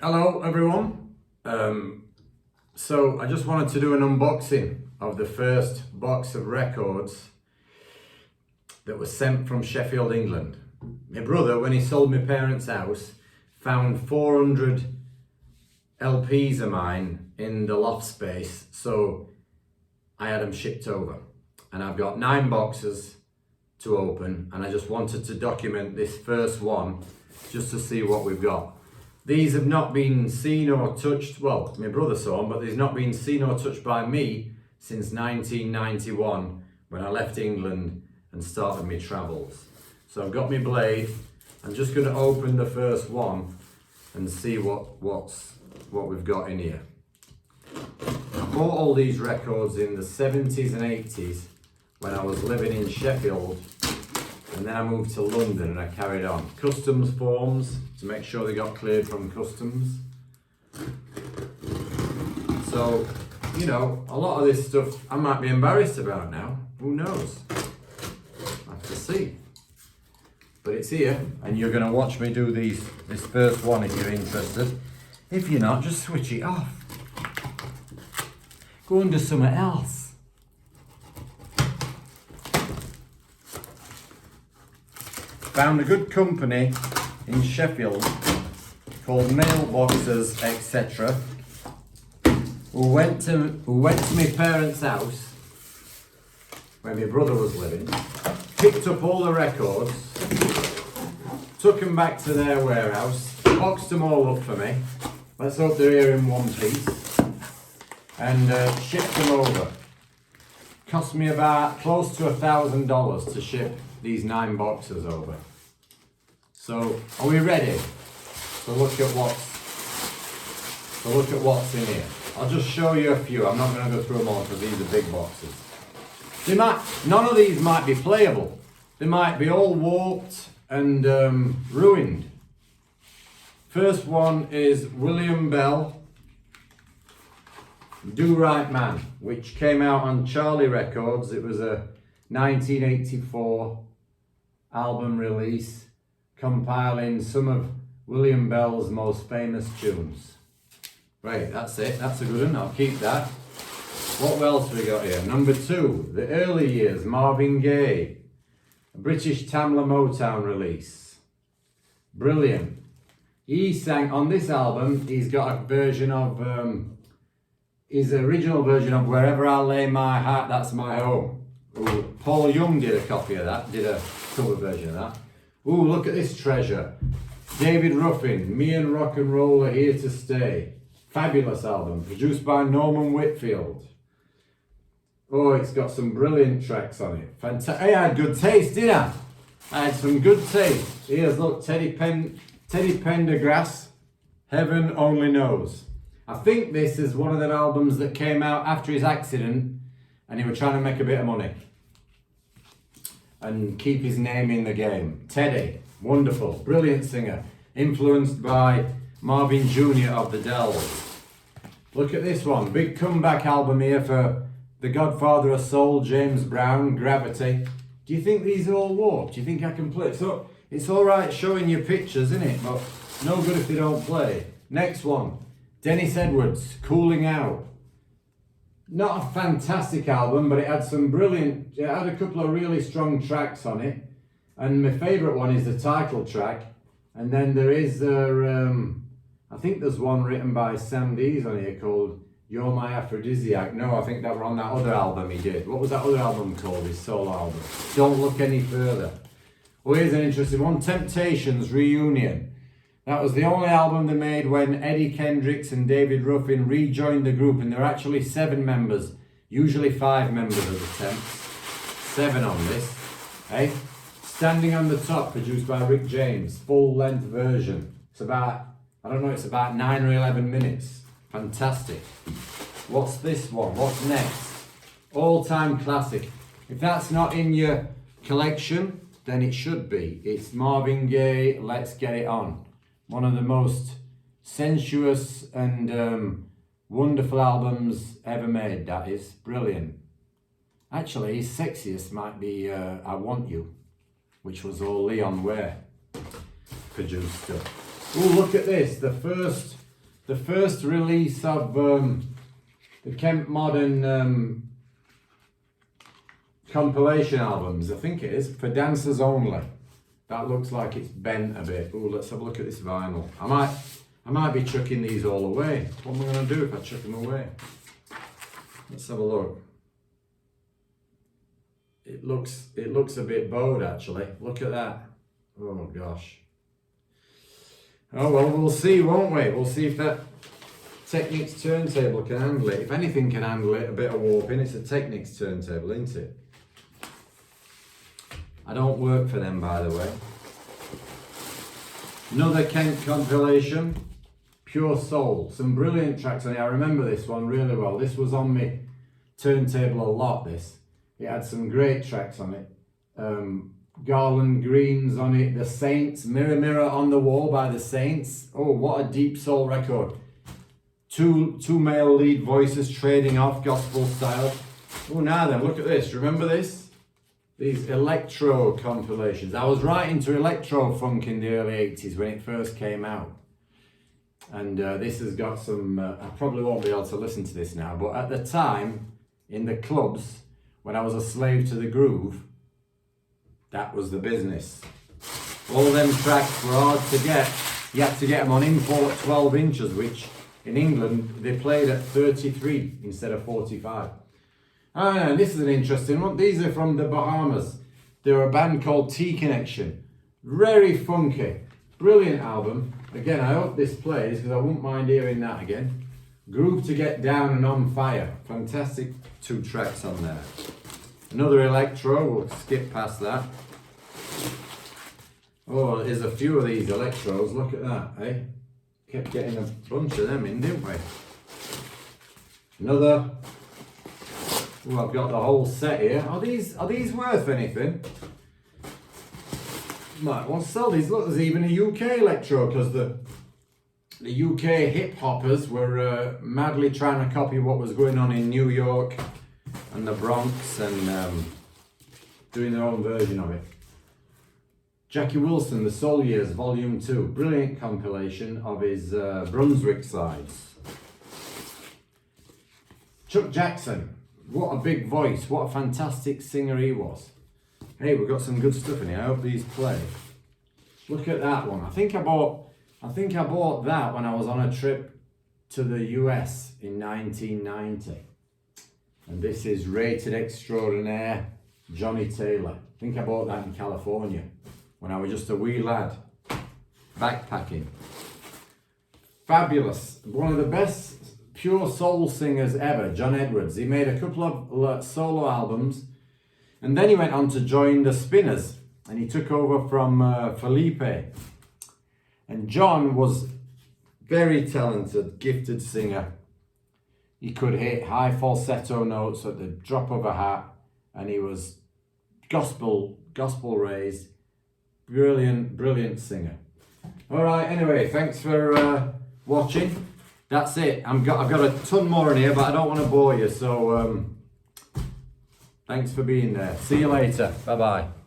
Hello everyone. So I just wanted to do an unboxing of the first box of records that was sent from Sheffield, England. My brother, when he sold my parents' house, found 400 LPs of mine in the loft space, so I had them shipped over. And I've got 9 boxes to open, and I just wanted to document this first one just to see what we've got. These have not been seen or touched, well, my brother saw them, but they've not been seen or touched by me since 1991 when I left England and started my travels. So I've got my blade. I'm just going to open the first one and see what we've got in here. I bought all these records in the 70s and 80s when I was living in Sheffield, and then I moved to London and I carried on. Customs forms to make sure they got cleared from customs. So, you know, a lot of this stuff I might be embarrassed about now. Who knows? I have to see. But it's here, and you're going to watch me do this first one if you're interested. If you're not, just switch it off. Go and do something else. Found a good company in Sheffield called Mailboxes, etc. who went to my parents' house where my brother was living, picked up all the records, took them back to their warehouse, boxed them all up for me. Let's hope they're here in one piece, and shipped them over. Cost me about close to $1,000 to ship these 9 boxes over. So, are we ready to look at what's in here? I'll just show you a few. I'm not going to go through them all because these are big boxes. None of these might be playable. They might be all warped and ruined. First one is William Bell, Do Right Man, which came out on Charlie Records. It was a 1984 album release compiling some of William Bell's most famous tunes. Right, that's it. That's a good one. I'll keep that. What else we got here? Number 2, The Early Years, Marvin Gaye, a British Tamla Motown release. Brilliant. He sang on this album. He's got a version of his original version of Wherever I Lay My Heart, That's My Home. Ooh, Paul Young did a copy of that, did a cover version of that. Ooh, look at this treasure. David Ruffin, Me and Rock and Roll Are Here to Stay. Fabulous album, produced by Norman Whitfield. Oh, it's got some brilliant tracks on it. Hey, I had good taste, didn't I? I had some good taste. Here's, look, Teddy Pendergrass, Heaven Only Knows. I think this is one of them albums that came out after his accident and he was trying to make a bit of money and keep his name in the game. Teddy, wonderful, brilliant singer, influenced by Marvin Jr. of the Dells. Look at this one, big comeback album here for the godfather of soul, James Brown, Gravity. Do you think these are all warped? Do you think I can play? So it's all right showing you pictures, isn't it? But no good if they don't play. Next one, Dennis Edwards, Cooling Out. Not a fantastic album, but it had a couple of really strong tracks on it. And my favourite one is the title track. And then there is, I think there's one written by Sam Dees on here called You're My Aphrodisiac. No, I think that were on that other album he did. What was that other album called, his solo album? Don't Look Any Further. Oh, here's an interesting one, Temptations Reunion. That was the only album they made when Eddie Kendricks and David Ruffin rejoined the group, and there are actually 7 members, usually 5 members of the Temps. 7 on this, eh? Standing on the Top, produced by Rick James, full-length version. It's about 9 or 11 minutes. Fantastic. What's this one? What's next? All-time classic. If that's not in your collection, then it should be. It's Marvin Gaye, Let's Get It On. One of the most sensuous and wonderful albums ever made, that is. Brilliant. Actually, his sexiest might be I Want You, which was all Leon Ware produced stuff. Oh, look at this. The first the first release of the Kent Modern compilation albums, I think it is, for dancers only. That looks like it's bent a bit. Oh, let's have a look at this vinyl. I might be chucking these all away. What am I going to do if I chuck them away? Let's have a look. It looks a bit bowed actually. Look at that. Oh gosh. Oh well, we'll see, won't we? We'll see if that Technics turntable can handle it. If anything can handle it, a bit of warping, it's a Technics turntable, isn't it? I don't work for them, by the way. Another Kent compilation, Pure Soul. Some brilliant tracks on it. I remember this one really well. This was on my turntable a lot, this. It had some great tracks on it. Garland Green's on it. The Saints, Mirror Mirror on the Wall by the Saints. Oh, what a deep soul record. Two male lead voices trading off gospel style. Oh, now then, look at this. Remember this? These electro compilations. I was right into electro funk in the early 80s when it first came out. And this has got some, I probably won't be able to listen to this now, but at the time, in the clubs, when I was a slave to the groove, that was the business. All them tracks were hard to get. You had to get them on import 12 inches, which in England, they played at 33 instead of 45. Ah, this is an interesting one. These are from the Bahamas. They're a band called T Connection. Very funky. Brilliant album. Again, I hope this plays because I wouldn't mind hearing that again. Groove to Get Down and On Fire. Fantastic 2 tracks on there. Another electro. We'll skip past that. Oh, there's a few of these electros. Look at that, eh? Kept getting a bunch of them in, didn't we? Another. Oh, I've got the whole set here. Are these worth anything? Might want to sell these. Look, there's even a UK electro because the UK hip hoppers were madly trying to copy what was going on in New York and the Bronx and doing their own version of it. Jackie Wilson, The Soul Years, Volume 2. Brilliant compilation of his Brunswick sides. Chuck Jackson. What a big voice. What a fantastic singer he was. Hey, we've got some good stuff in here. I hope these play. Look at that one. I think I bought that when I was on a trip to the US in 1990. And this is Rated Extraordinaire, Johnny Taylor. I think I bought that in California when I was just a wee lad, backpacking. Fabulous. One of the best pure soul singers ever, John Edwards. He made a couple of solo albums and then he went on to join the Spinners and he took over from Felipe. And John was very talented, gifted singer. He could hit high falsetto notes at the drop of a hat and he was gospel raised. Brilliant singer. All right, anyway, thanks for watching. That's it. I've got a ton more in here, but I don't want to bore you. So thanks for being there. See you later. Bye-bye.